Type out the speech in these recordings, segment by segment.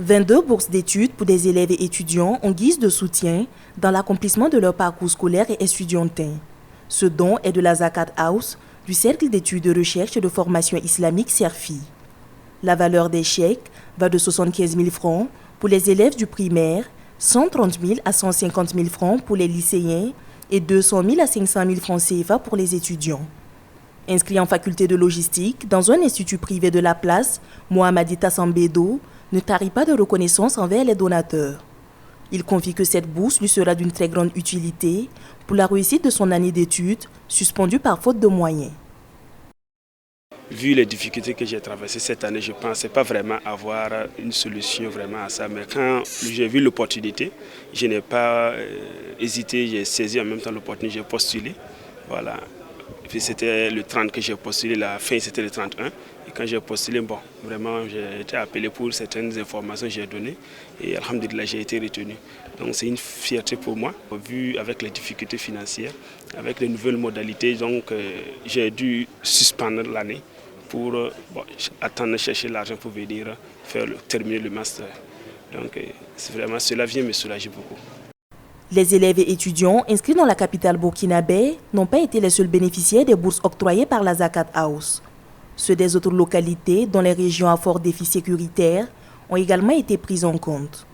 22 bourses d'études pour des élèves et étudiants en guise de soutien dans l'accomplissement de leur parcours scolaire et estudiantin. Ce don est de la Zakat House, du Cercle d'études de recherche et de formation islamique CERFI. La valeur des chèques va de 75 000 francs pour les élèves du primaire, 130 000 à 150 000 francs pour les lycéens et 200 000 à 500 000 francs CFA pour les étudiants. Inscrit en faculté de logistique dans un institut privé de la place, Mohamadita Sambedo ne tarit pas de reconnaissance envers les donateurs. Il confie que cette bourse lui sera d'une très grande utilité pour la réussite de son année d'études, suspendue par faute de moyens. Vu les difficultés que j'ai traversées cette année, je ne pensais pas vraiment avoir une solution vraiment à ça. Mais quand j'ai vu l'opportunité, je n'ai pas hésité, j'ai saisi en même temps l'opportunité, j'ai postulé. Voilà. Puis c'était le 30 que j'ai postulé, la fin c'était le 31. Et quand j'ai postulé, bon, vraiment j'ai été appelé pour certaines informations que j'ai données. Et alhamdoulilah, j'ai été retenu. Donc c'est une fierté pour moi. Vu avec les difficultés financières, avec les nouvelles modalités, donc j'ai dû suspendre l'année pour attendre chercher l'argent pour venir terminer le master. Donc c'est vraiment cela vient me soulager beaucoup. Les élèves et étudiants inscrits dans la capitale burkinabé n'ont pas été les seuls bénéficiaires des bourses octroyées par la Zakat House. Ceux des autres localités, dans les régions à fort défi sécuritaire, ont également été pris en compte.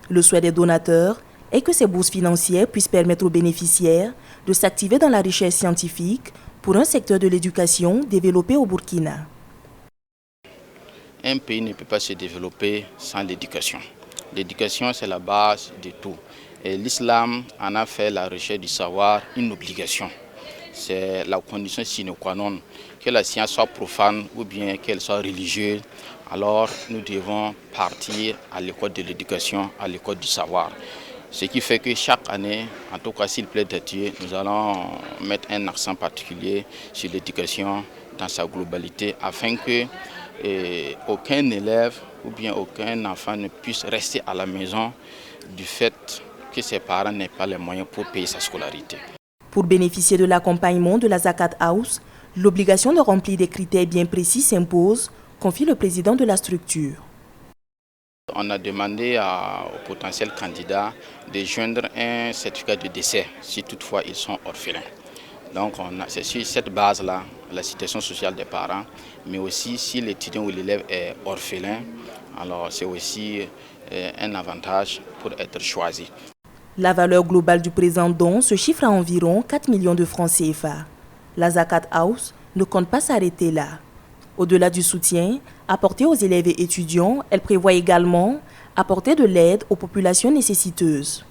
Le souhait des donateurs est que ces bourses financières puissent permettre aux bénéficiaires de s'activer dans la recherche scientifique pour un secteur de l'éducation développé au Burkina. Un pays ne peut pas se développer sans l'éducation. L'éducation, c'est la base de tout. Et l'islam en a fait la recherche du savoir une obligation. C'est la condition sine qua non. Que la science soit profane ou bien qu'elle soit religieuse, alors nous devons partir à l'école de l'éducation, à l'école du savoir. Ce qui fait que chaque année, en tout cas s'il plaît de Dieu, nous allons mettre un accent particulier sur l'éducation dans sa globalité afin que aucun élève ou bien aucun enfant ne puisse rester à la maison du fait que ses parents n'aient pas les moyens pour payer sa scolarité. Pour bénéficier de l'accompagnement de la Zakat House, l'obligation de remplir des critères bien précis s'impose, confie le président de la structure. On a demandé aux potentiels candidats de joindre un certificat de décès si toutefois ils sont orphelins. Donc c'est sur cette base-là, la situation sociale des parents, mais aussi si l'étudiant ou l'élève est orphelin, alors c'est aussi un avantage pour être choisi. La valeur globale du présent don se chiffre à environ 4 millions de francs CFA. La Zakat House ne compte pas s'arrêter là. Au-delà du soutien apporté aux élèves et étudiants, elle prévoit également apporter de l'aide aux populations nécessiteuses.